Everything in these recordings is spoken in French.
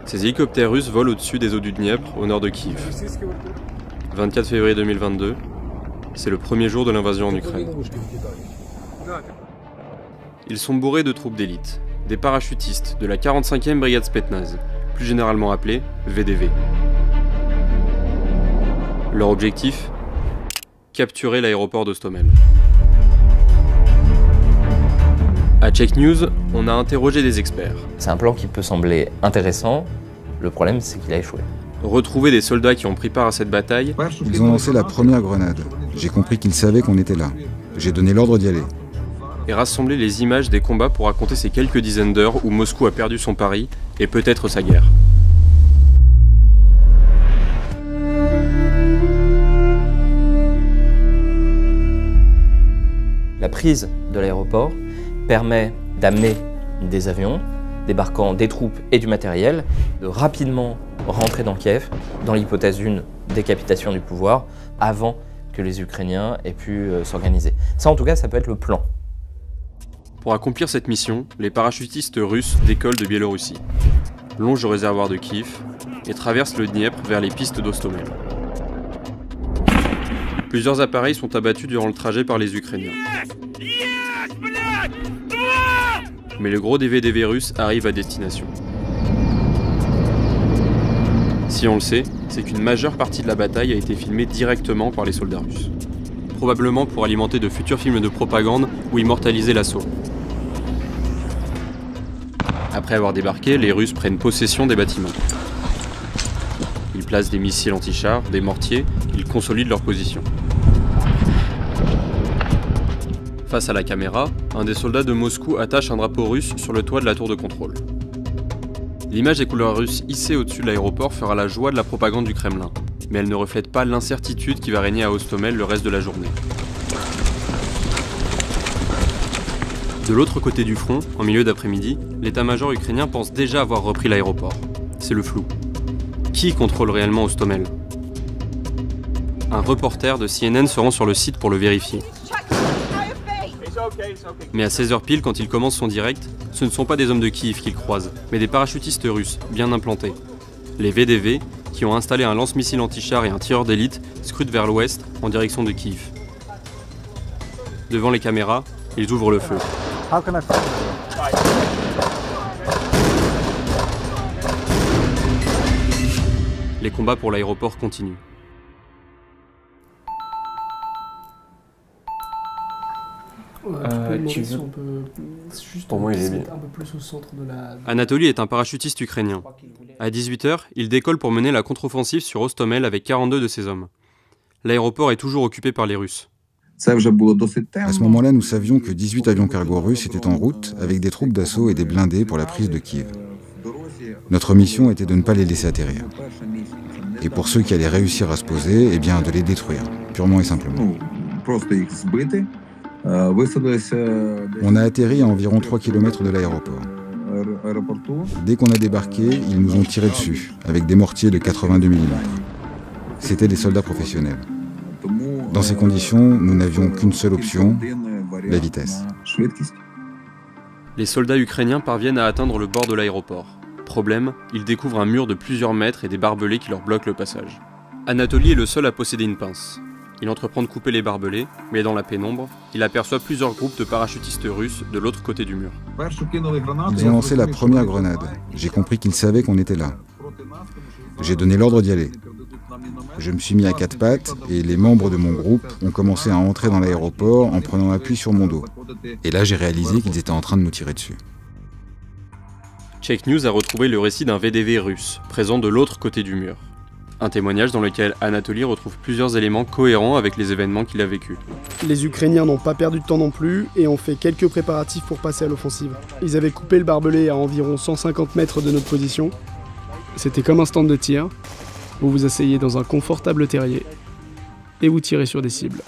Ces hélicoptères russes volent au-dessus des eaux du Dniepr, au nord de Kiev. 24 février 2022, c'est le premier jour de l'invasion en Ukraine. Ils sont bourrés de troupes d'élite, des parachutistes de la 45e brigade Spetsnaz, plus généralement appelée VDV. Leur objectif ? Capturer l'aéroport d'Hostomel. À Check News, on a interrogé des experts. C'est un plan qui peut sembler intéressant, le problème c'est qu'il a échoué. Retrouver des soldats qui ont pris part à cette bataille. Ils ont lancé la première grenade. J'ai compris qu'ils savaient qu'on était là. J'ai donné l'ordre d'y aller. Et rassembler les images des combats pour raconter ces quelques dizaines d'heures où Moscou a perdu son pari et peut-être sa guerre. La prise de l'aéroport permet d'amener des avions, débarquant des troupes et du matériel, de rapidement rentrer dans Kiev, dans l'hypothèse d'une décapitation du pouvoir, avant que les Ukrainiens aient pu s'organiser. Ça en tout cas, ça peut être le plan. Pour accomplir cette mission, les parachutistes russes décollent de Biélorussie, longent le réservoir de Kiev et traversent le Dniepr vers les pistes d'Hostomel. Plusieurs appareils sont abattus durant le trajet par les Ukrainiens. Mais le gros des VDV russes arrive à destination. Si on le sait, c'est qu'une majeure partie de la bataille a été filmée directement par les soldats russes. Probablement pour alimenter de futurs films de propagande ou immortaliser l'assaut. Après avoir débarqué, les Russes prennent possession des bâtiments. Ils placent des missiles anti-chars, des mortiers, ils consolident leur position. Face à la caméra, un des soldats de Moscou attache un drapeau russe sur le toit de la tour de contrôle. L'image des couleurs russes hissées au-dessus de l'aéroport fera la joie de la propagande du Kremlin, mais elle ne reflète pas l'incertitude qui va régner à Hostomel le reste de la journée. De l'autre côté du front, en milieu d'après-midi, l'état-major ukrainien pense déjà avoir repris l'aéroport. C'est le flou. Qui contrôle réellement Hostomel ? Un reporter de CNN se rend sur le site pour le vérifier. Mais à 16h pile, quand il commence son direct, ce ne sont pas des hommes de Kiev qu'il croise, mais des parachutistes russes, bien implantés. Les VDV, qui ont installé un lance-missile anti-char et un tireur d'élite, scrutent vers l'ouest, en direction de Kiev. Devant les caméras, ils ouvrent le feu. Les combats pour l'aéroport continuent. Si on peut juste Pour moi, il est bien. un peu plus au centre de la... Anatoly est un parachutiste ukrainien. À 18h, il décolle pour mener la contre-offensive sur Hostomel avec 42 de ses hommes. L'aéroport est toujours occupé par les Russes. À ce moment-là, nous savions que 18 avions cargo russes étaient en route avec des troupes d'assaut et des blindés pour la prise de Kiev. Notre mission était de ne pas les laisser atterrir. Et pour ceux qui allaient réussir à se poser, eh bien de les détruire, purement et simplement. On a atterri à environ 3 km de l'aéroport. Dès qu'on a débarqué, ils nous ont tiré dessus, avec des mortiers de 82 mm. C'étaient des soldats professionnels. Dans ces conditions, nous n'avions qu'une seule option, la vitesse. Les soldats ukrainiens parviennent à atteindre le bord de l'aéroport. Problème, ils découvrent un mur de plusieurs mètres et des barbelés qui leur bloquent le passage. Anatoly est le seul à posséder une pince. Il entreprend de couper les barbelés, mais dans la pénombre, il aperçoit plusieurs groupes de parachutistes russes de l'autre côté du mur. Ils ont lancé la première grenade. J'ai compris qu'ils savaient qu'on était là. J'ai donné l'ordre d'y aller. Je me suis mis à quatre pattes et les membres de mon groupe ont commencé à entrer dans l'aéroport en prenant appui sur mon dos. Et là, j'ai réalisé qu'ils étaient en train de nous tirer dessus. Check News a retrouvé le récit d'un VDV russe, présent de l'autre côté du mur. Un témoignage dans lequel Anatoly retrouve plusieurs éléments cohérents avec les événements qu'il a vécus. Les Ukrainiens n'ont pas perdu de temps non plus et ont fait quelques préparatifs pour passer à l'offensive. Ils avaient coupé le barbelé à environ 150 mètres de notre position. C'était comme un stand de tir. Vous vous asseyez dans un confortable terrier et vous tirez sur des cibles.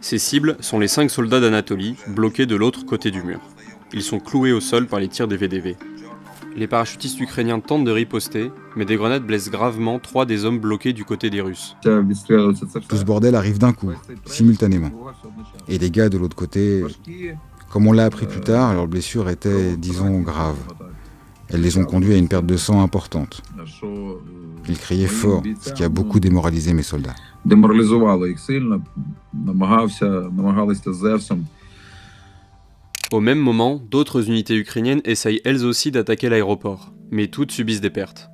Ces cibles sont les 5 soldats d'Anatoly, bloqués de l'autre côté du mur. Ils sont cloués au sol par les tirs des VDV. Les parachutistes ukrainiens tentent de riposter, mais des grenades blessent gravement 3 des hommes bloqués du côté des Russes. Tout ce bordel arrive d'un coup, simultanément. Et les gars de l'autre côté Comme on l'a appris plus tard, leurs blessures étaient, disons, graves. Elles les ont conduits à une perte de sang importante. Ils criaient fort, ce qui a beaucoup démoralisé mes soldats. Au même moment, d'autres unités ukrainiennes essayent elles aussi d'attaquer l'aéroport, mais toutes subissent des pertes.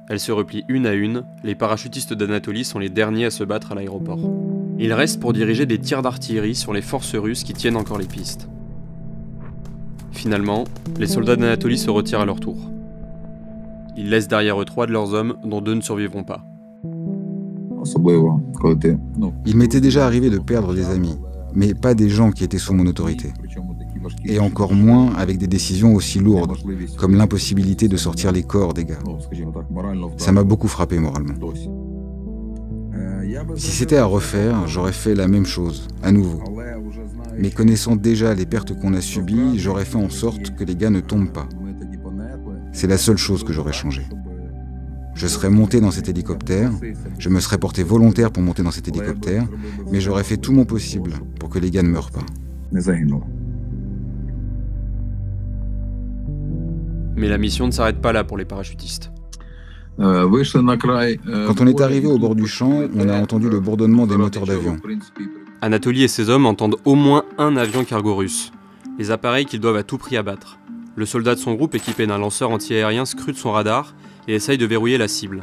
Elles se replient une à une, les parachutistes d'Anatolie sont les derniers à se battre à l'aéroport. Ils restent pour diriger des tirs d'artillerie sur les forces russes qui tiennent encore les pistes. Finalement, les soldats d'Anatolie se retirent à leur tour. Ils laissent derrière eux 3 de leurs hommes, dont 2 ne survivront pas. Il m'était déjà arrivé de perdre des amis, mais pas des gens qui étaient sous mon autorité. Et encore moins avec des décisions aussi lourdes, comme l'impossibilité de sortir les corps des gars. Ça m'a beaucoup frappé moralement. Si c'était à refaire, j'aurais fait la même chose, à nouveau. Mais connaissant déjà les pertes qu'on a subies, j'aurais fait en sorte que les gars ne tombent pas. C'est la seule chose que j'aurais changé. Je serais monté dans cet hélicoptère, je me serais porté volontaire pour monter dans cet hélicoptère, mais j'aurais fait tout mon possible pour que les gars ne meurent pas. Mais la mission ne s'arrête pas là pour les parachutistes. Quand on est arrivé au bord du champ, on a entendu le bourdonnement des moteurs d'avion. Anatolie et ses hommes entendent au moins un avion cargo russe, les appareils qu'ils doivent à tout prix abattre. Le soldat de son groupe, équipé d'un lanceur anti-aérien, scrute son radar et essaye de verrouiller la cible.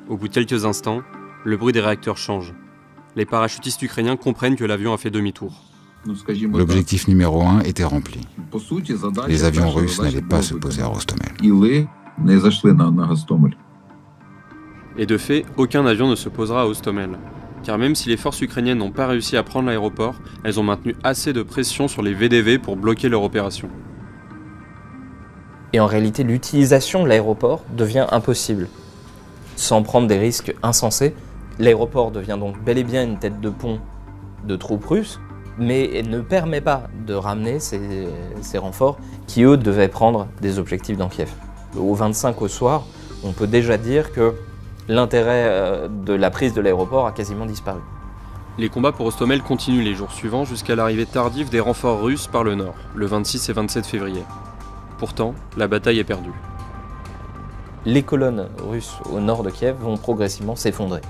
Au bout de quelques instants, le bruit des réacteurs change. Les parachutistes ukrainiens comprennent que l'avion a fait demi-tour. L'objectif numéro 1 était rempli. Les avions russes n'allaient pas se poser à Rostomel. Et de fait, aucun avion ne se posera à Hostomel. Car même si les forces ukrainiennes n'ont pas réussi à prendre l'aéroport, elles ont maintenu assez de pression sur les VDV pour bloquer leur opération. Et en réalité, l'utilisation de l'aéroport devient impossible. Sans prendre des risques insensés, l'aéroport devient donc bel et bien une tête de pont de troupes russes, mais ne permet pas de ramener ces renforts qui, eux, devaient prendre des objectifs dans Kiev. Au 25 au soir, on peut déjà dire que l'intérêt de la prise de l'aéroport a quasiment disparu. Les combats pour Hostomel continuent les jours suivants jusqu'à l'arrivée tardive des renforts russes par le nord, le 26 et 27 février. Pourtant, la bataille est perdue. Les colonnes russes au nord de Kiev vont progressivement s'effondrer,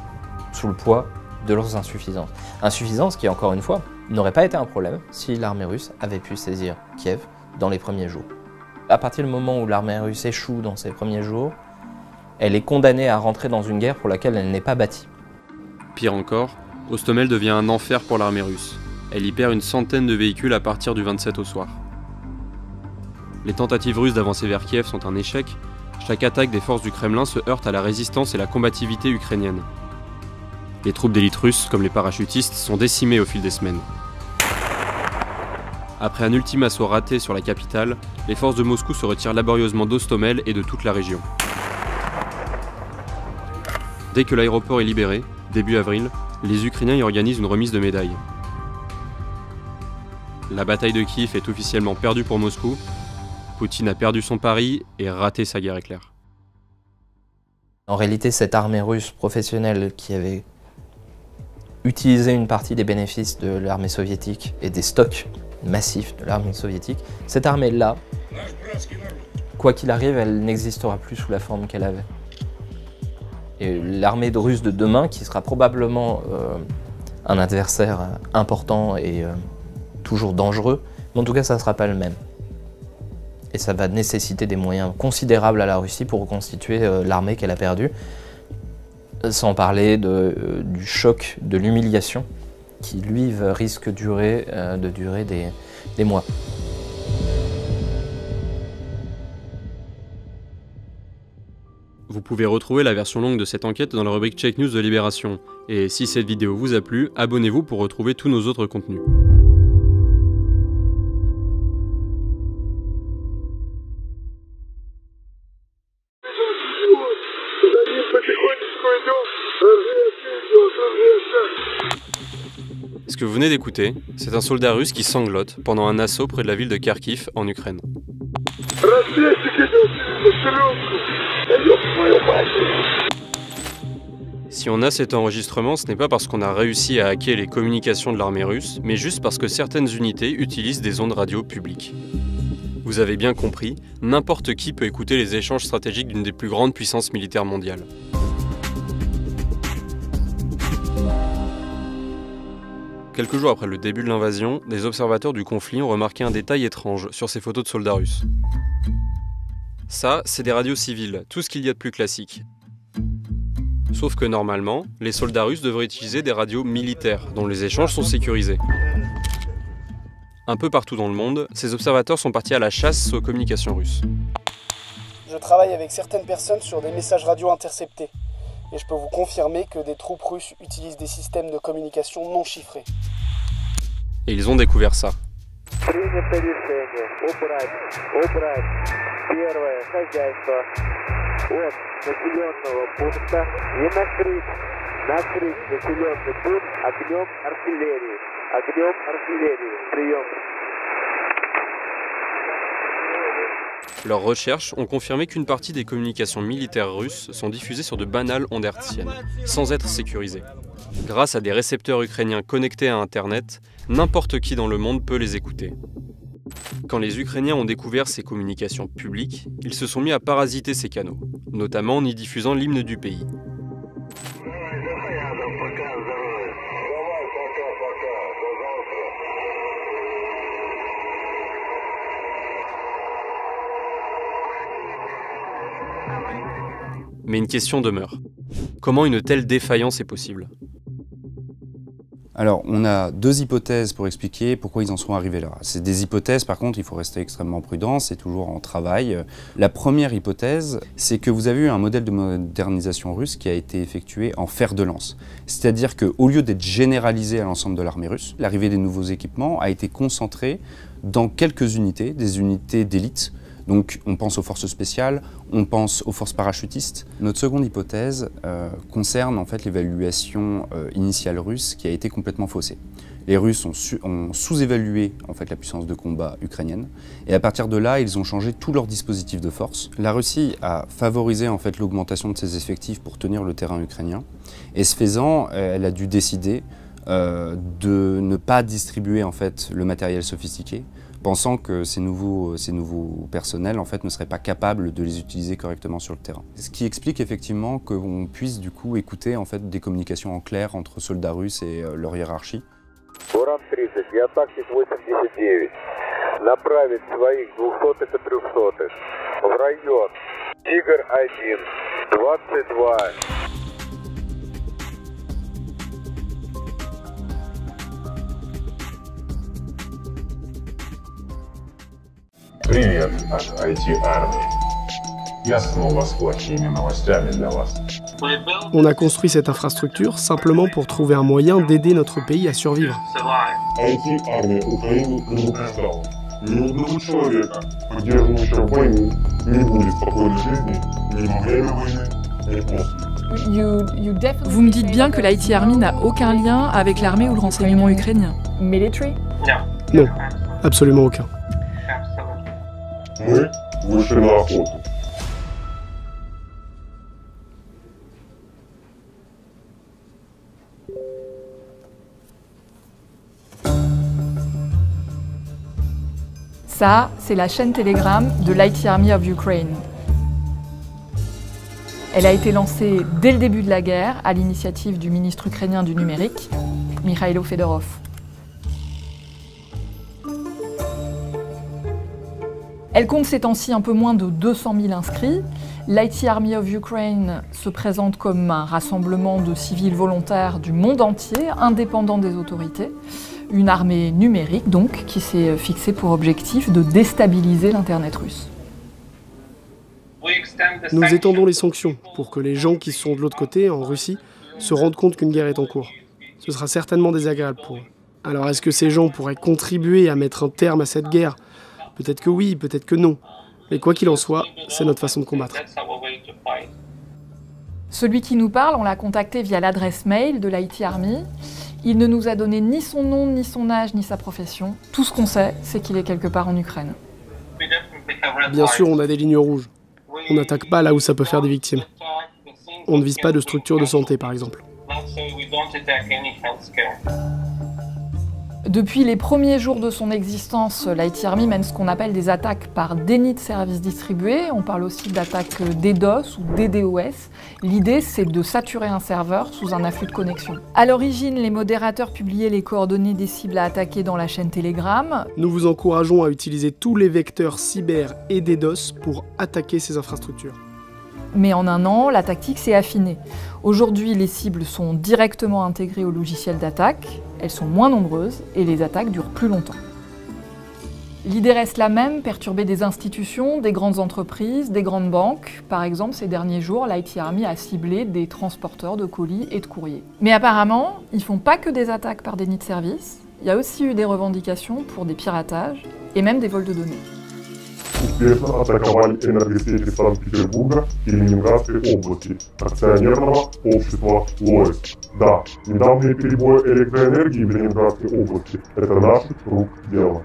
sous le poids de leurs insuffisances. Insuffisances qui, encore une fois, n'auraient pas été un problème si l'armée russe avait pu saisir Kiev dans les premiers jours. À partir du moment où l'armée russe échoue dans ses premiers jours, elle est condamnée à rentrer dans une guerre pour laquelle elle n'est pas bâtie. Pire encore, Hostomel devient un enfer pour l'armée russe. Elle y perd une centaine de véhicules à partir du 27 au soir. Les tentatives russes d'avancer vers Kiev sont un échec. Chaque attaque des forces du Kremlin se heurte à la résistance et la combativité ukrainienne. Les troupes d'élite russes, comme les parachutistes, sont décimées au fil des semaines. Après un ultime assaut raté sur la capitale, les forces de Moscou se retirent laborieusement d'Hostomel et de toute la région. Dès que l'aéroport est libéré, début avril, les Ukrainiens y organisent une remise de médailles. La bataille de Kiev est officiellement perdue pour Moscou. Poutine a perdu son pari et raté sa guerre éclair. En réalité, cette armée russe professionnelle qui avait utilisé une partie des bénéfices de l'armée soviétique et des stocks massifs de l'armée soviétique, cette armée-là, quoi qu'il arrive, elle n'existera plus sous la forme qu'elle avait. Et l'armée russe de demain, qui sera probablement un adversaire important et toujours dangereux, mais en tout cas, ça ne sera pas le même. Et ça va nécessiter des moyens considérables à la Russie pour reconstituer l'armée qu'elle a perdue, sans parler du choc, de l'humiliation, qui lui risque de durer des mois. Vous pouvez retrouver la version longue de cette enquête dans la rubrique Check News de Libération. Et si cette vidéo vous a plu, abonnez-vous pour retrouver tous nos autres contenus. Ce que vous venez d'écouter, c'est un soldat russe qui sanglote pendant un assaut près de la ville de Kharkiv en Ukraine. Si on a cet enregistrement, ce n'est pas parce qu'on a réussi à hacker les communications de l'armée russe, mais juste parce que certaines unités utilisent des ondes radio publiques. Vous avez bien compris, n'importe qui peut écouter les échanges stratégiques d'une des plus grandes puissances militaires mondiales. Quelques jours après le début de l'invasion, des observateurs du conflit ont remarqué un détail étrange sur ces photos de soldats russes. Ça, c'est des radios civiles, tout ce qu'il y a de plus classique. Sauf que normalement, les soldats russes devraient utiliser des radios militaires, dont les échanges sont sécurisés. Un peu partout dans le monde, ces observateurs sont partis à la chasse aux communications russes. Je travaille avec certaines personnes sur des messages radio interceptés. Et je peux vous confirmer que des troupes russes utilisent des systèmes de communication non chiffrés. Et ils ont découvert ça. Leurs recherches ont confirmé qu'une partie des communications militaires russes sont diffusées sur de banales ondes hertziennes, sans être sécurisées. Grâce à des récepteurs ukrainiens connectés à Internet, n'importe qui dans le monde peut les écouter. Quand les Ukrainiens ont découvert ces communications publiques, ils se sont mis à parasiter ces canaux, notamment en y diffusant l'hymne du pays. Mais une question demeure. Comment une telle défaillance est possible ? Alors, on a deux hypothèses pour expliquer pourquoi ils en sont arrivés là. C'est des hypothèses, par contre, il faut rester extrêmement prudent, c'est toujours en travail. La première hypothèse, c'est que vous avez eu un modèle de modernisation russe qui a été effectué en fer de lance. C'est-à-dire qu'au lieu d'être généralisé à l'ensemble de l'armée russe, l'arrivée des nouveaux équipements a été concentrée dans quelques unités, des unités d'élite. Donc on pense aux forces spéciales, on pense aux forces parachutistes. Notre seconde hypothèse concerne en fait l'évaluation initiale russe qui a été complètement faussée. Les Russes ont sous-évalué en fait la puissance de combat ukrainienne et à partir de là, ils ont changé tout leur dispositif de force. La Russie a favorisé en fait l'augmentation de ses effectifs pour tenir le terrain ukrainien et ce faisant, elle a dû décider de ne pas distribuer en fait le matériel sophistiqué, pensant que ces nouveaux personnels en fait, ne seraient pas capables de les utiliser correctement sur le terrain. Ce qui explique effectivement qu'on puisse du coup écouter en fait, des communications en clair entre soldats russes et leur hiérarchie. Уран 30, я тактик 89. Направить своих 200 и 300 в район Тигр-1, 22. Привет от IT-армии. Я снова с плохими новостями для вас. On a construit cette infrastructure simplement pour trouver un moyen d'aider notre pays à survivre. IT-армия Украины предупреждала. Ни одного человека, поддерживающего войну, не будет спокойной жизни ни во время войны, ни после. Vous me dites bien que l'IT Army n'a aucun lien avec l'armée ou le renseignement ukrainien. Non, absolument aucun. Мы вышли на охоту. Ça, c'est la chaîne Telegram de l'IT Army of Ukraine. Elle a été lancée dès le début de la guerre à l'initiative du ministre ukrainien du numérique, Mikhailo Fedorov. Elle compte ces temps-ci un peu moins de 200 000 inscrits. L'IT Army of Ukraine se présente comme un rassemblement de civils volontaires du monde entier, indépendant des autorités. Une armée numérique, donc, qui s'est fixée pour objectif de déstabiliser l'Internet russe. Nous étendons les sanctions pour que les gens qui sont de l'autre côté, en Russie, se rendent compte qu'une guerre est en cours. Ce sera certainement désagréable pour eux. Alors est-ce que ces gens pourraient contribuer à mettre un terme à cette guerre ? Peut-être que oui, peut-être que non. Mais quoi qu'il en soit, c'est notre façon de combattre. Celui qui nous parle, on l'a contacté via l'adresse mail de l'IT Army. Il ne nous a donné ni son nom, ni son âge, ni sa profession. Tout ce qu'on sait, c'est qu'il est quelque part en Ukraine. Bien sûr, on a des lignes rouges. On n'attaque pas là où ça peut faire des victimes. On ne vise pas de structure de santé, par exemple. Depuis les premiers jours de son existence, l'IT Army mène ce qu'on appelle des attaques par déni de services distribués. On parle aussi d'attaques DDoS ou DDoS. L'idée, c'est de saturer un serveur sous un afflux de connexion. À l'origine, les modérateurs publiaient les coordonnées des cibles à attaquer dans la chaîne Telegram. Nous vous encourageons à utiliser tous les vecteurs cyber et DDoS pour attaquer ces infrastructures. Mais en un an, la tactique s'est affinée. Aujourd'hui, les cibles sont directement intégrées au logiciel d'attaque, elles sont moins nombreuses et les attaques durent plus longtemps. L'idée reste la même, perturber des institutions, des grandes entreprises, des grandes banques. Par exemple, ces derniers jours, l'IT Army a ciblé des transporteurs de colis et de courriers. Mais apparemment, ils ne font pas que des attaques par déni de service, il y a aussi eu des revendications pour des piratages et même des vols de données. Успешно атаковали энергосети Санкт-Петербурга и Ленинградской области акционерного общества ЛОЭС. Да, недавние перебои электроэнергии в Ленинградской области – это наших рук дело.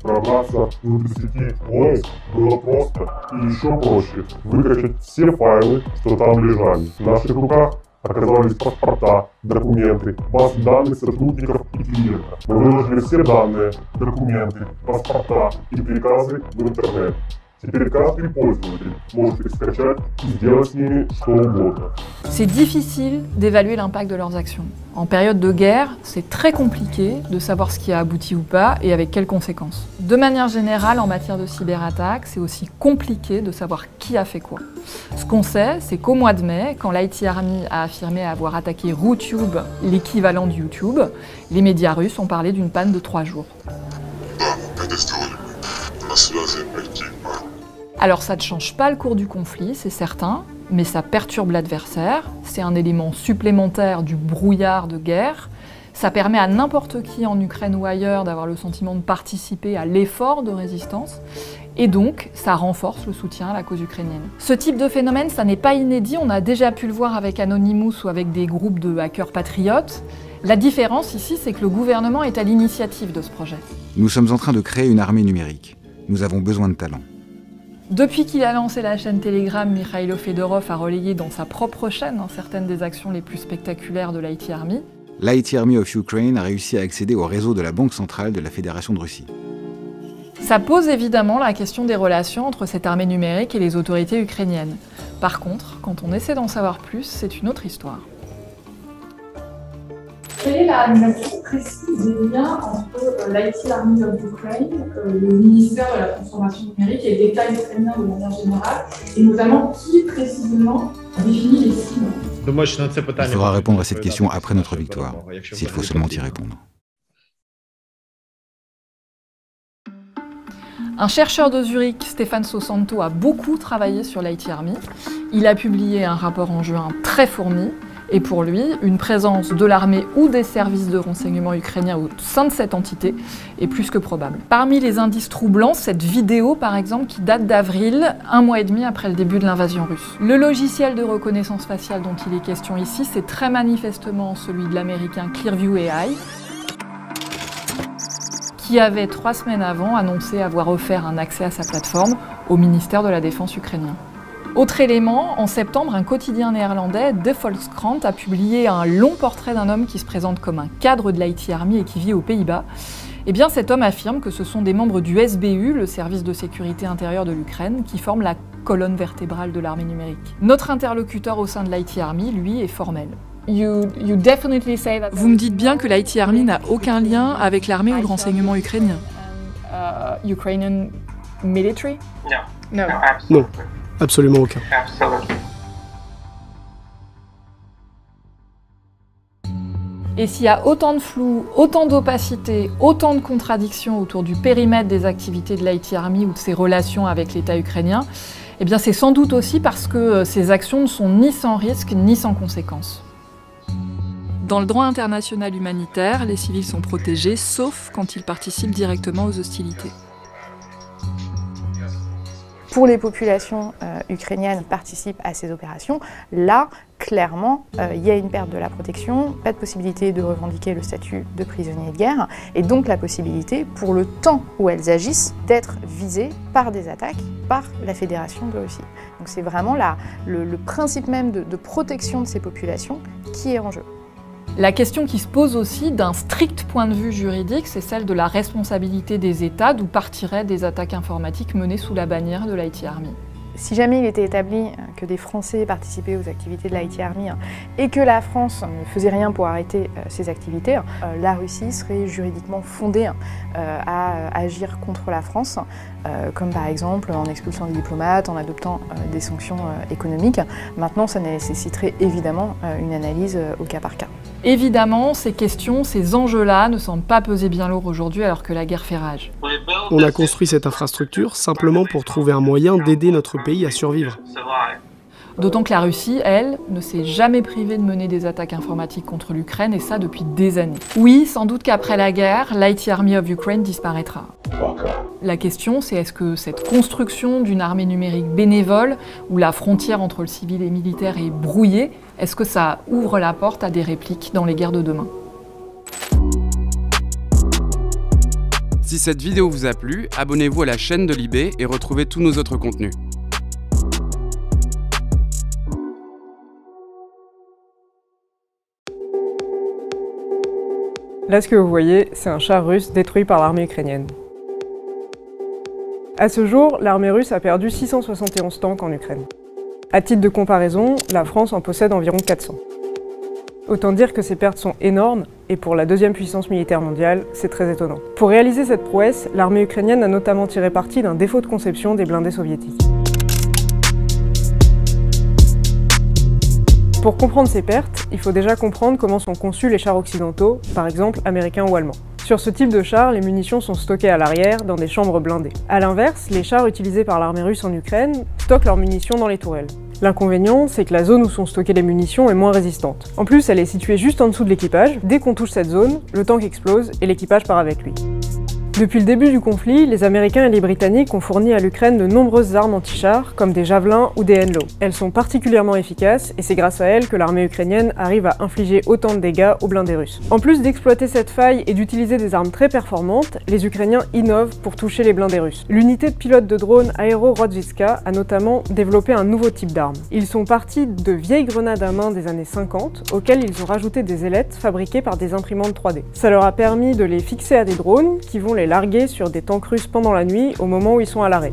Пробраться внутрь сети ЛОЭС было просто и еще проще выкачать все файлы, что там лежали. В наших руках оказались паспорта, документы, базы данных сотрудников и клиентов. Мы выложили все данные, документы, паспорта и приказы в интернет. Теперь каждый пользователь может их скачать и сделать с ними что угодно. C'est difficile d'évaluer l'impact de leurs actions. En période de guerre, c'est très compliqué de savoir ce qui a abouti ou pas et avec quelles conséquences. De manière générale, en matière de cyberattaque, c'est aussi compliqué de savoir qui a fait quoi. Ce qu'on sait, c'est qu'au mois de mai, quand l'IT Army a affirmé avoir attaqué RuTube, l'équivalent de YouTube, les médias russes ont parlé d'une panne de 3 jours. Alors ça ne change pas le cours du conflit, c'est certain, mais ça perturbe l'adversaire, c'est un élément supplémentaire du brouillard de guerre, ça permet à n'importe qui en Ukraine ou ailleurs d'avoir le sentiment de participer à l'effort de résistance, et donc ça renforce le soutien à la cause ukrainienne. Ce type de phénomène, ça n'est pas inédit, on a déjà pu le voir avec Anonymous ou avec des groupes de hackers patriotes. La différence ici, c'est que le gouvernement est à l'initiative de ce projet. Nous sommes en train de créer une armée numérique. Nous avons besoin de talents. Depuis qu'il a lancé la chaîne Telegram, Mikhailo Fedorov a relayé dans sa propre chaîne certaines des actions les plus spectaculaires de l'IT Army. L'IT Army of Ukraine a réussi à accéder au réseau de la Banque centrale de la Fédération de Russie. Ça pose évidemment la question des relations entre cette armée numérique et les autorités ukrainiennes. Par contre, quand on essaie d'en savoir plus, c'est une autre histoire. Quelle est la nature précise des liens entre l'IT Army of Ukraine, le ministère de la Transformation numérique et l'État ukrainien de manière générale, et notamment qui précisément définit les cibles? Il faudra répondre à cette question après notre victoire, s'il faut seulement y répondre. Un chercheur de Zurich, Stéphane Sosanto, a beaucoup travaillé sur l'IT Army. Il a publié un rapport en juin très fourni. Et pour lui, une présence de l'armée ou des services de renseignement ukrainiens au sein de cette entité est plus que probable. Parmi les indices troublants, cette vidéo par exemple qui date d'avril, 1 mois et demi après le début de l'invasion russe. Le logiciel de reconnaissance faciale dont il est question ici, c'est très manifestement celui de l'américain Clearview AI, qui avait 3 semaines avant annoncé avoir offert un accès à sa plateforme au ministère de la Défense ukrainien. Autre élément, en septembre, un quotidien néerlandais, De Volkskrant, a publié un long portrait d'un homme qui se présente comme un cadre de l'IT Army et qui vit aux Pays-Bas. Eh bien, cet homme affirme que ce sont des membres du SBU, le service de sécurité intérieure de l'Ukraine, qui forment la colonne vertébrale de l'armée numérique. Notre interlocuteur au sein de l'IT Army, lui, est formel. Vous me dites bien que l'IT Army n'a aucun lien avec l'armée ou le renseignement ukrainien. Ukrainian military? Non. Non. Absolument aucun. Et s'il y a autant de flou, autant d'opacité, autant de contradictions autour du périmètre des activités de l'IT Army ou de ses relations avec l'État ukrainien, eh bien c'est sans doute aussi parce que ces actions ne sont ni sans risque ni sans conséquences. Dans le droit international humanitaire, les civils sont protégés, sauf quand ils participent directement aux hostilités. Pour les populations ukrainiennes qui participent à ces opérations, là, clairement, il y a une perte de la protection, pas de possibilité de revendiquer le statut de prisonnier de guerre, et donc la possibilité, pour le temps où elles agissent, d'être visées par des attaques par la Fédération de Russie. Donc c'est vraiment le principe même de protection de ces populations qui est en jeu. La question qui se pose aussi d'un strict point de vue juridique, c'est celle de la responsabilité des États, d'où partiraient des attaques informatiques menées sous la bannière de l'IT Army. Si jamais il était établi que des Français participaient aux activités de l'IT Army et que la France ne faisait rien pour arrêter ces activités, la Russie serait juridiquement fondée à agir contre la France, comme par exemple en expulsant des diplomates, en adoptant des sanctions économiques. Maintenant, ça nécessiterait évidemment une analyse au cas par cas. Évidemment, ces questions, ces enjeux-là ne semblent pas peser bien lourd aujourd'hui alors que la guerre fait rage. On a construit cette infrastructure simplement pour trouver un moyen d'aider notre pays à survivre. D'autant que la Russie, elle, ne s'est jamais privée de mener des attaques informatiques contre l'Ukraine, et ça depuis des années. Oui, sans doute qu'après la guerre, l'IT Army of Ukraine disparaîtra. La question, c'est est-ce que cette construction d'une armée numérique bénévole, où la frontière entre le civil et le militaire est brouillée, est-ce que ça ouvre la porte à des répliques dans les guerres de demain ? Si cette vidéo vous a plu, abonnez-vous à la chaîne de Libé et retrouvez tous nos autres contenus. Là, ce que vous voyez, c'est un char russe détruit par l'armée ukrainienne. À ce jour, l'armée russe a perdu 671 tanks en Ukraine. À titre de comparaison, la France en possède environ 400. Autant dire que ces pertes sont énormes, et pour la deuxième puissance militaire mondiale, c'est très étonnant. Pour réaliser cette prouesse, l'armée ukrainienne a notamment tiré parti d'un défaut de conception des blindés soviétiques. Pour comprendre ces pertes, il faut déjà comprendre comment sont conçus les chars occidentaux, par exemple américains ou allemands. Sur ce type de char, les munitions sont stockées à l'arrière, dans des chambres blindées. A l'inverse, les chars utilisés par l'armée russe en Ukraine stockent leurs munitions dans les tourelles. L'inconvénient, c'est que la zone où sont stockées les munitions est moins résistante. En plus, elle est située juste en dessous de l'équipage. Dès qu'on touche cette zone, le tank explose et l'équipage part avec lui. Depuis le début du conflit, les Américains et les Britanniques ont fourni à l'Ukraine de nombreuses armes anti-chars, comme des javelins ou des Henlo. Elles sont particulièrement efficaces, et c'est grâce à elles que l'armée ukrainienne arrive à infliger autant de dégâts aux blindés russes. En plus d'exploiter cette faille et d'utiliser des armes très performantes, les Ukrainiens innovent pour toucher les blindés russes. L'unité de pilote de drone Aero Rodzicka a notamment développé un nouveau type d'arme. Ils sont partis de vieilles grenades à main des années 50, auxquelles ils ont rajouté des ailettes fabriquées par des imprimantes 3D. Ça leur a permis de les fixer à des drones qui vont les larguer sur des tanks russes pendant la nuit au moment où ils sont à l'arrêt.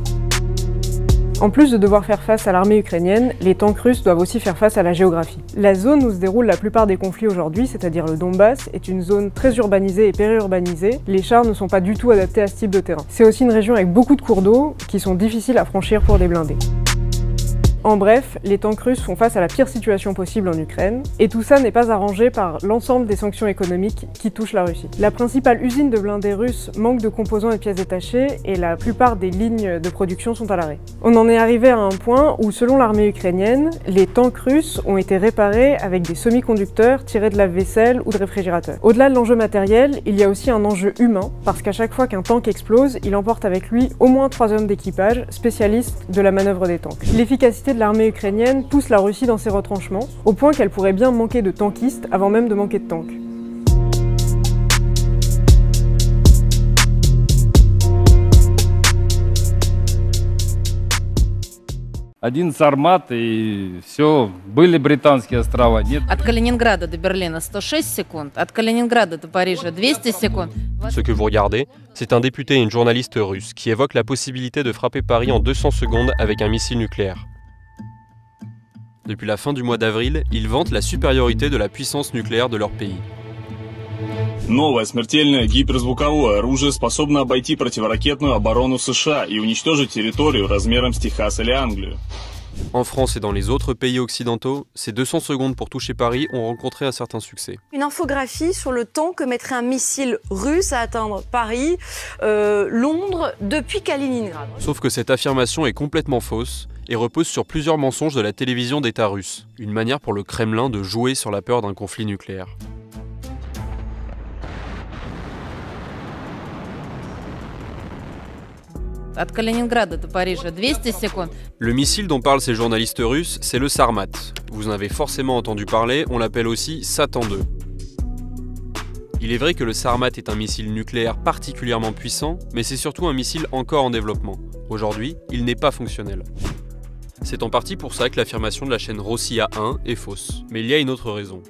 En plus de devoir faire face à l'armée ukrainienne, les tanks russes doivent aussi faire face à la géographie. La zone où se déroulent la plupart des conflits aujourd'hui, c'est-à-dire le Donbass, est une zone très urbanisée et périurbanisée. Les chars ne sont pas du tout adaptés à ce type de terrain. C'est aussi une région avec beaucoup de cours d'eau qui sont difficiles à franchir pour des blindés. En bref, les tanks russes font face à la pire situation possible en Ukraine, et tout ça n'est pas arrangé par l'ensemble des sanctions économiques qui touchent la Russie. La principale usine de blindés russes manque de composants et pièces détachées, et la plupart des lignes de production sont à l'arrêt. On en est arrivé à un point où, selon l'armée ukrainienne, les tanks russes ont été réparés avec des semi-conducteurs tirés de lave-vaisselle ou de réfrigérateurs. Au-delà de l'enjeu matériel, il y a aussi un enjeu humain, parce qu'à chaque fois qu'un tank explose, il emporte avec lui au moins 3 hommes d'équipage, spécialistes de la manœuvre des tanks. L'efficacité de l'armée ukrainienne pousse la Russie dans ses retranchements, au point qu'elle pourrait bien manquer de tankistes avant même de manquer de tanks. Один Сармат и все, были британские острова. Нет. От Калининграда до Берлина 106 секунд, от Калининграда до Парижа 200 секунд. Ce que vous regardez, c'est un député et une journaliste russe qui évoquent la possibilité de frapper Paris en 200 secondes avec un missile nucléaire. Depuis la fin du mois d'avril, ils vantent la supériorité de la puissance nucléaire de leur pays. Новое смертельное гиперзвуковое оружие способно обойти противоракетную оборону США и уничтожить территорию размером с Техас или Англию. En France et dans les autres pays occidentaux, ces 200 secondes pour toucher Paris ont rencontré un certain succès. Une infographie sur le temps que mettrait un missile russe à atteindre Paris, Londres, depuis Kaliningrad. Sauf que cette affirmation est complètement fausse et repose sur plusieurs mensonges de la télévision d'État russe, une manière pour le Kremlin de jouer sur la peur d'un conflit nucléaire. От Калининграда до Парижа 200 секунд. Le missile dont parlent ces journalistes russes, c'est le Sarmat. Vous en avez forcément entendu parler, on l'appelle aussi Satan II. Il est vrai que le Sarmat est un missile nucléaire particulièrement puissant, mais c'est surtout un missile encore en développement. Aujourd'hui, il n'est pas fonctionnel. C'est en partie pour ça que l'affirmation de la chaîne Rossiya 1 est fausse. Mais il y a une autre raison.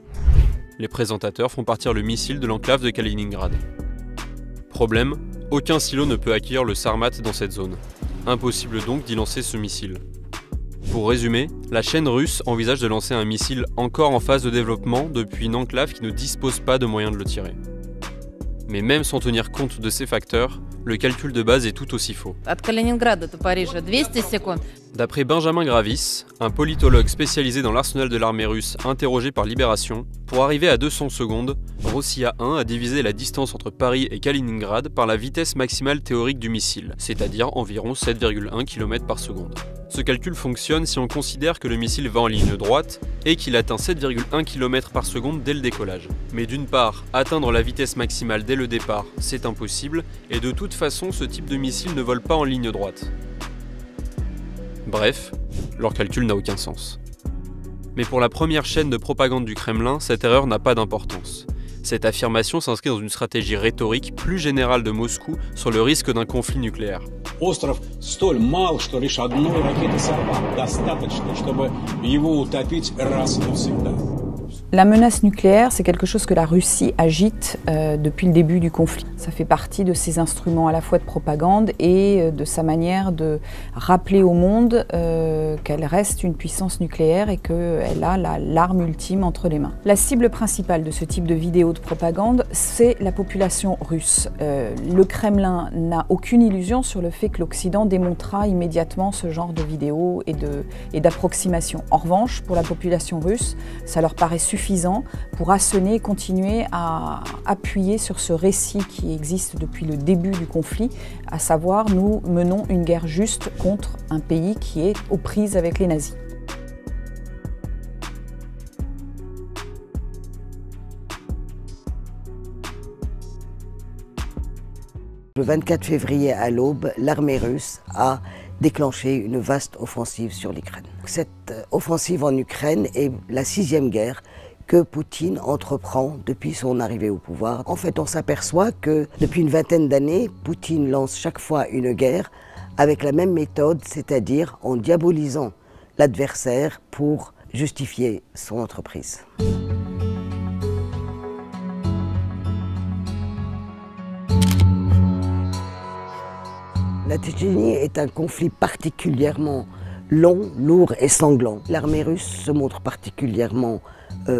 Les présentateurs font partir le missile de l'enclave de Kaliningrad. Problème, aucun silo ne peut accueillir le Sarmat dans cette zone. Impossible donc d'y lancer ce missile. Pour résumer, la chaîne russe envisage de lancer un missile encore en phase de développement depuis une enclave qui ne dispose pas de moyens de le tirer. Mais même sans tenir compte de ces facteurs, le calcul de base est tout aussi faux. От Калининграда до Парижа 200 секунд. D'après Benjamin Gravis, un politologue spécialisé dans l'arsenal de l'armée russe interrogé par Libération, pour arriver à 200 secondes, Rossiya 1 a divisé la distance entre Paris et Kaliningrad par la vitesse maximale théorique du missile, c'est-à-dire environ 7,1 km par seconde. Ce calcul fonctionne si on considère que le missile va en ligne droite et qu'il atteint 7,1 km par seconde dès le décollage. Mais d'une part, atteindre la vitesse maximale dès le départ, c'est impossible, et de toute façon, ce type de missile ne vole pas en ligne droite. Bref, leur calcul n'a aucun sens. Mais pour la première chaîne de propagande du Kremlin, cette erreur n'a pas d'importance. Cette affirmation s'inscrit dans une stratégie rhétorique plus générale de Moscou sur le risque d'un conflit nucléaire. Остров столь мал, что лишь одной ракеты «Сармат» достаточно, чтобы его утопить раз и навсегда. La menace nucléaire, c'est quelque chose que la Russie agite depuis le début du conflit. Ça fait partie de ses instruments à la fois de propagande et de sa manière de rappeler au monde qu'elle reste une puissance nucléaire et qu'elle a l'arme ultime entre les mains. La cible principale de ce type de vidéo de propagande, c'est la population russe. Le Kremlin n'a aucune illusion sur le fait que l'Occident démontera immédiatement ce genre de vidéos et d'approximations. En revanche, pour la population russe, ça leur paraît suffisant pour assonner et continuer à appuyer sur ce récit qui existe depuis le début du conflit, à savoir nous menons une guerre juste contre un pays qui est aux prises avec les nazis. Le 24 février à l'aube, l'armée russe a déclenché une vaste offensive sur l'Ukraine. Cette offensive en Ukraine est la 6e guerre que Poutine entreprend depuis son arrivée au pouvoir. En fait, on s'aperçoit que depuis une vingtaine d'années, Poutine lance chaque fois une guerre avec la même méthode, c'est-à-dire en diabolisant l'adversaire pour justifier son entreprise. La Tchétchénie est un conflit particulièrement long, lourd et sanglant. L'armée russe se montre particulièrement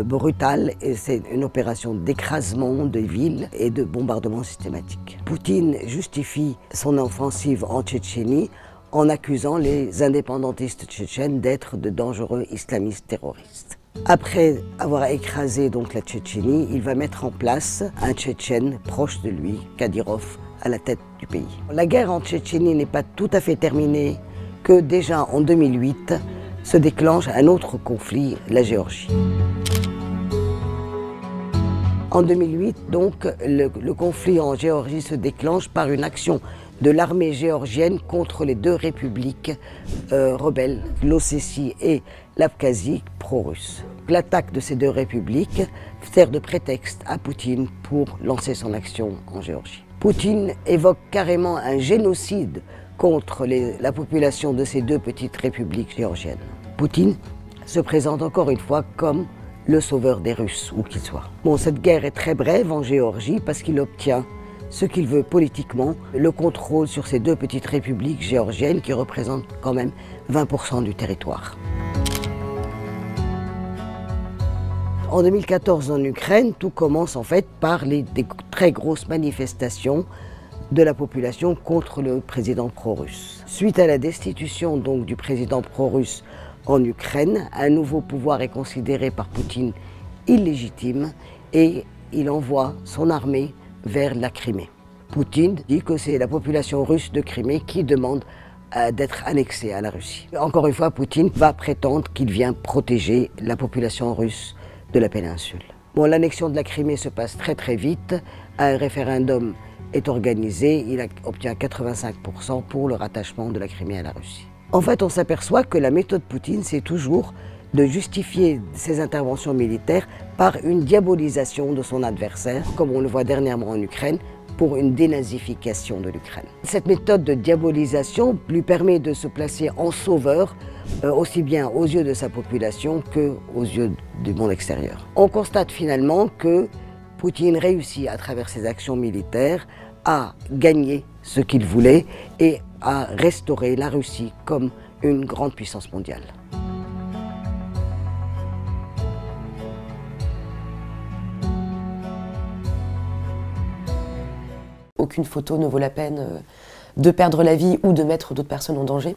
brutale et c'est une opération d'écrasement de villes et de bombardement systématique. Poutine justifie son offensive en Tchétchénie en accusant les indépendantistes tchétchènes d'être de dangereux islamistes terroristes. Après avoir écrasé donc la Tchétchénie, il va mettre en place un Tchétchène proche de lui, Kadyrov, à la tête du pays. La guerre en Tchétchénie n'est pas tout à fait terminée que déjà en 2008 se déclenche un autre conflit, la Géorgie. En 2008, donc, le conflit en Géorgie se déclenche par une action de l'armée géorgienne contre les deux républiques rebelles, l'Ossétie et l'Abkhazie, pro-russes. L'attaque de ces deux républiques sert de prétexte à Poutine pour lancer son action en Géorgie. Poutine évoque carrément un génocide contre la population de ces deux petites républiques géorgiennes. Poutine se présente encore une fois comme le sauveur des Russes, où qu'il soit. Bon, cette guerre est très brève en Géorgie parce qu'il obtient ce qu'il veut politiquement, le contrôle sur ces deux petites républiques géorgiennes qui représentent quand même 20% du territoire. En 2014 en Ukraine, tout commence en fait par des très grosses manifestations de la population contre le président pro-russe. Suite à la destitution donc du président pro-russe en Ukraine, un nouveau pouvoir est considéré par Poutine illégitime et il envoie son armée vers la Crimée. Poutine dit que c'est la population russe de Crimée qui demande d'être annexée à la Russie. Encore une fois, Poutine va prétendre qu'il vient protéger la population russe de la péninsule. Bon, l'annexion de la Crimée se passe très vite. Un référendum est organisé, il obtient 85% pour le rattachement de la Crimée à la Russie. En fait, on s'aperçoit que la méthode Poutine, c'est toujours de justifier ses interventions militaires par une diabolisation de son adversaire, comme on le voit dernièrement en Ukraine, pour une dénazification de l'Ukraine. Cette méthode de diabolisation lui permet de se placer en sauveur, aussi bien aux yeux de sa population qu'aux yeux du monde extérieur. On constate finalement que Poutine réussit à travers ses actions militaires à gagner ce qu'il voulait et à restaurer la Russie comme une grande puissance mondiale. Aucune photo ne vaut la peine de perdre la vie ou de mettre d'autres personnes en danger.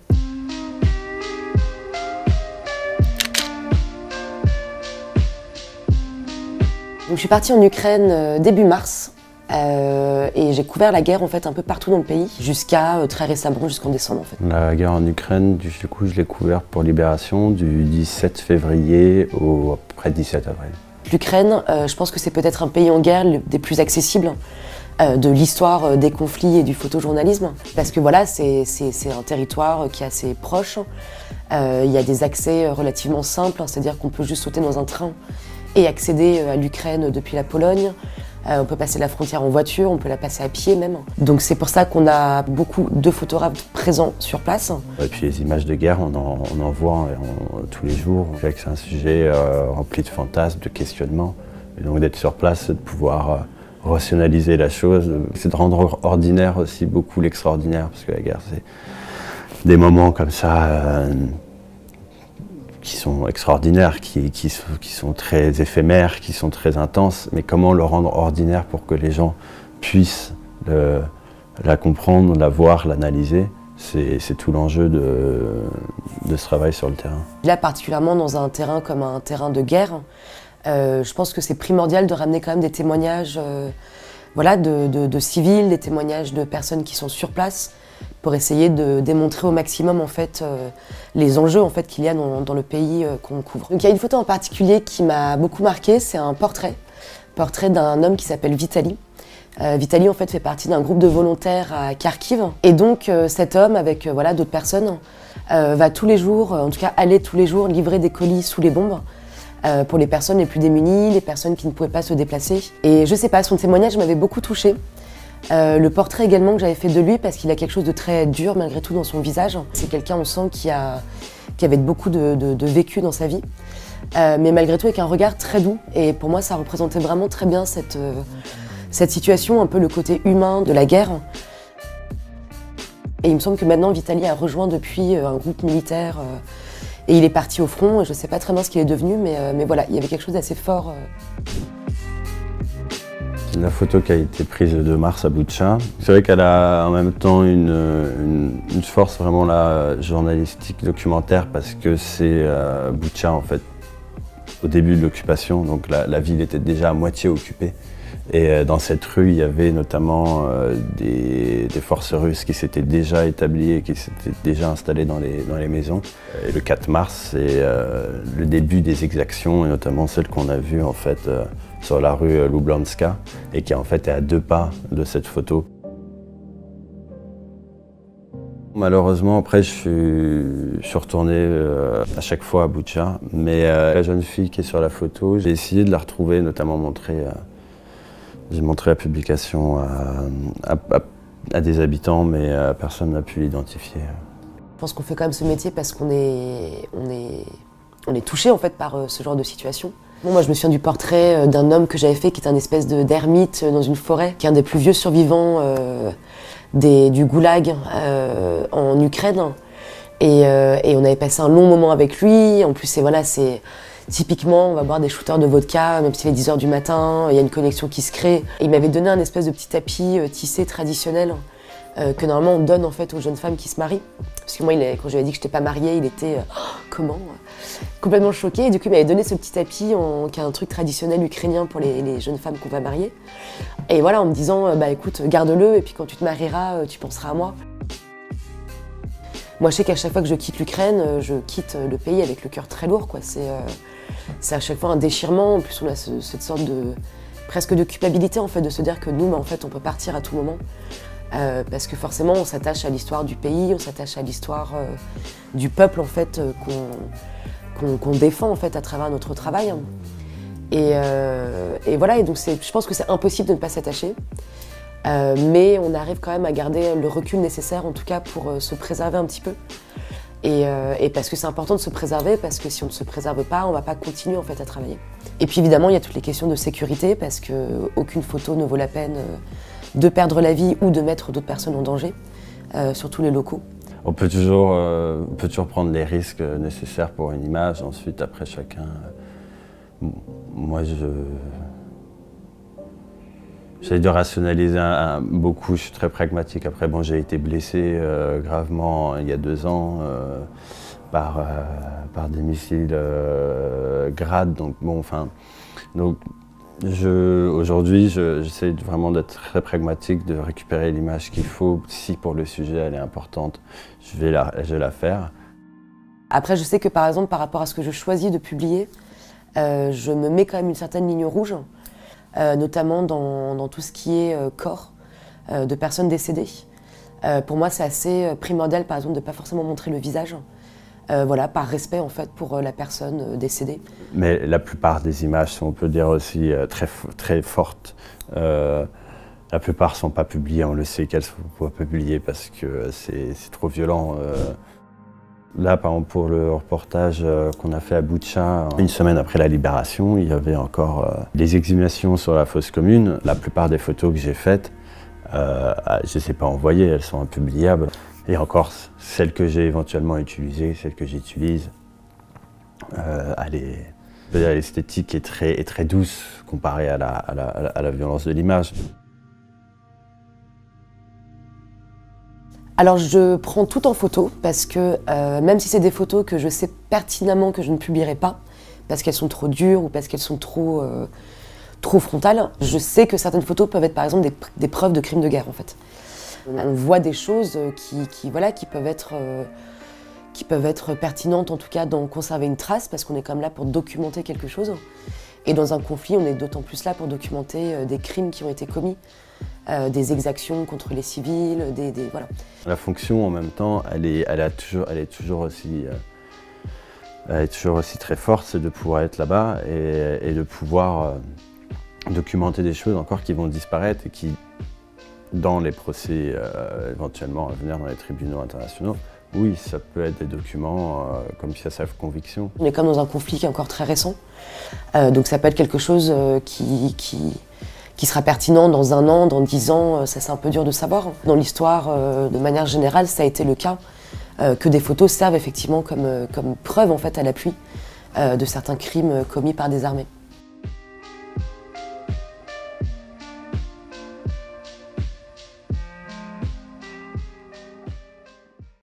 Donc, je suis partie en Ukraine début mars et j'ai couvert la guerre en fait un peu partout dans le pays jusqu'à très récemment, jusqu'en décembre en fait. La guerre en Ukraine, du coup, je l'ai couvert pour Libération du 17 février au après 17 avril. L'Ukraine, je pense que c'est peut-être un pays en guerre des plus accessibles de l'histoire des conflits et du photojournalisme. Parce que voilà, c'est un territoire qui est assez proche. Il y a des accès relativement simples, c'est-à-dire qu'on peut juste sauter dans un train et accéder à l'Ukraine depuis la Pologne. On peut passer la frontière en voiture, on peut la passer à pied même. Donc c'est pour ça qu'on a beaucoup de photographes présents sur place. Et puis les images de guerre, on en voit tous les jours. C'est un sujet rempli de fantasmes, de questionnements. Et donc d'être sur place, de pouvoir rationaliser la chose, c'est de rendre ordinaire aussi beaucoup l'extraordinaire, parce que la guerre, c'est des moments comme ça qui sont extraordinaires, qui sont très éphémères, qui sont très intenses, mais comment le rendre ordinaire pour que les gens puissent la comprendre, la voir, l'analyser, c'est tout l'enjeu de ce travail sur le terrain. Là, particulièrement dans un terrain comme un terrain de guerre, je pense que c'est primordial de ramener quand même des témoignages voilà, de civils, des témoignages de personnes qui sont sur place, pour essayer de démontrer au maximum en fait, les enjeux en fait, qu'il y a dans le pays qu'on couvre. Donc, il y a une photo en particulier qui m'a beaucoup marquée, c'est un portrait d'un homme qui s'appelle Vitali. Vitali en fait, fait partie d'un groupe de volontaires à Kharkiv. Et donc cet homme, avec voilà, d'autres personnes, va tous les jours, en tout cas aller tous les jours livrer des colis sous les bombes pour les personnes les plus démunies, les personnes qui ne pouvaient pas se déplacer. Et je sais pas, son témoignage m'avait beaucoup touchée. Le portrait également que j'avais fait de lui, parce qu'il a quelque chose de très dur malgré tout dans son visage. C'est quelqu'un, on sent, qui avait beaucoup de vécu dans sa vie, mais malgré tout avec un regard très doux. Et pour moi, ça représentait vraiment très bien cette situation, un peu le côté humain de la guerre. Et il me semble que maintenant, Vitali a rejoint depuis un groupe militaire et il est parti au front. Je ne sais pas très bien ce qu'il est devenu, mais voilà, il y avait quelque chose d'assez fort. La photo qui a été prise le 2 mars à Boutcha, c'est vrai qu'elle a en même temps une force vraiment là, journalistique, documentaire, parce que c'est Boutcha en fait, au début de l'occupation, donc la ville était déjà à moitié occupée. Et dans cette rue, il y avait notamment des forces russes qui s'étaient déjà établies et qui s'étaient déjà installées dans les maisons. Et le 4 mars, c'est le début des exactions, et notamment celle qu'on a vue en fait, sur la rue Lublanska, et qui en fait est à 2 pas de cette photo. Malheureusement, après, je suis retourné à chaque fois à Boutcha, mais la jeune fille qui est sur la photo, j'ai essayé de la retrouver, notamment j'ai montré la publication à des habitants, mais personne n'a pu l'identifier. Je pense qu'on fait quand même ce métier parce qu'on est touché en fait par ce genre de situation. Bon, moi je me souviens du portrait d'un homme que j'avais fait qui est un espèce d'ermite dans une forêt, qui est un des plus vieux survivants du goulag en Ukraine. Et on avait passé un long moment avec lui. En plus, c'est typiquement, on va boire des shooters de vodka, même s'il est 10 h du matin, il y a une connexion qui se crée. Et il m'avait donné un espèce de petit tapis tissé traditionnel que normalement on donne en fait aux jeunes femmes qui se marient. Parce que moi, quand je lui ai dit que je n'étais pas mariée, il était comment complètement choqué. Et du coup, il m'avait donné ce petit tapis qui est un truc traditionnel ukrainien pour les jeunes femmes qu'on va marier. Et voilà, en me disant, bah écoute, garde-le et puis quand tu te marieras, tu penseras à moi. Moi, je sais qu'à chaque fois que je quitte l'Ukraine, je quitte le pays avec le cœur très lourd, quoi. C'est à chaque fois un déchirement. En plus, on a cette sorte de presque de culpabilité en fait, de se dire que nous, en fait, on peut partir à tout moment. Parce que forcément, on s'attache à l'histoire du pays, on s'attache à l'histoire du peuple en fait, qu'on défend en fait, à travers notre travail. Et voilà, et donc je pense que c'est impossible de ne pas s'attacher. Mais on arrive quand même à garder le recul nécessaire, en tout cas, pour se préserver un petit peu. Et parce que c'est important de se préserver, parce que si on ne se préserve pas, on ne va pas continuer en fait, à travailler. Et puis évidemment, il y a toutes les questions de sécurité, parce qu'aucune photo ne vaut la peine de perdre la vie ou de mettre d'autres personnes en danger, surtout les locaux. On peut toujours prendre les risques nécessaires pour une image, ensuite après chacun... Moi, j'essaie de rationaliser beaucoup, je suis très pragmatique. Après, bon, j'ai été blessé gravement il y a 2 ans par des missiles Grad. Donc, bon, enfin, aujourd'hui, j'essaie vraiment d'être très pragmatique, de récupérer l'image qu'il faut. Si pour le sujet, elle est importante, je vais la faire. Après, je sais que par exemple, par rapport à ce que je choisis de publier, je me mets quand même une certaine ligne rouge, notamment dans tout ce qui est corps de personnes décédées. Pour moi, c'est assez primordial, par exemple, de ne pas forcément montrer le visage, voilà, par respect en fait pour la personne décédée. Mais la plupart des images sont, on peut dire aussi, très fortes. La plupart ne sont pas publiées, on le sait qu'elles ne sont pas publiées parce que c'est trop violent. Là, par exemple, pour le reportage qu'on a fait à Boutcha, 1 semaine après la libération, il y avait encore des exhumations sur la fosse commune. La plupart des photos que j'ai faites, je ne les ai pas envoyées, elles sont impubliables. Et encore, celles que j'ai éventuellement utilisées, celles que j'utilise, l'esthétique est très douce comparée à la violence de l'image. Alors je prends tout en photo parce que même si c'est des photos que je sais pertinemment que je ne publierai pas, parce qu'elles sont trop dures ou parce qu'elles sont trop frontales, je sais que certaines photos peuvent être par exemple des preuves de crimes de guerre en fait. On voit des choses qui peuvent être pertinentes en tout cas d'en conserver une trace parce qu'on est quand même là pour documenter quelque chose. Et dans un conflit, on est d'autant plus là pour documenter des crimes qui ont été commis. Des exactions contre les civils, voilà. La fonction en même temps, elle est toujours aussi très forte, c'est de pouvoir être là-bas et de pouvoir documenter des choses encore qui vont disparaître et qui, dans les procès éventuellement à venir dans les tribunaux internationaux, oui, ça peut être des documents comme si ça savent conviction. On est comme dans un conflit qui est encore très récent, donc ça peut être quelque chose qui sera pertinent dans 1 an, dans 10 ans, ça c'est un peu dur de savoir. Dans l'histoire, de manière générale, ça a été le cas, que des photos servent effectivement comme preuve en fait, à l'appui de certains crimes commis par des armées.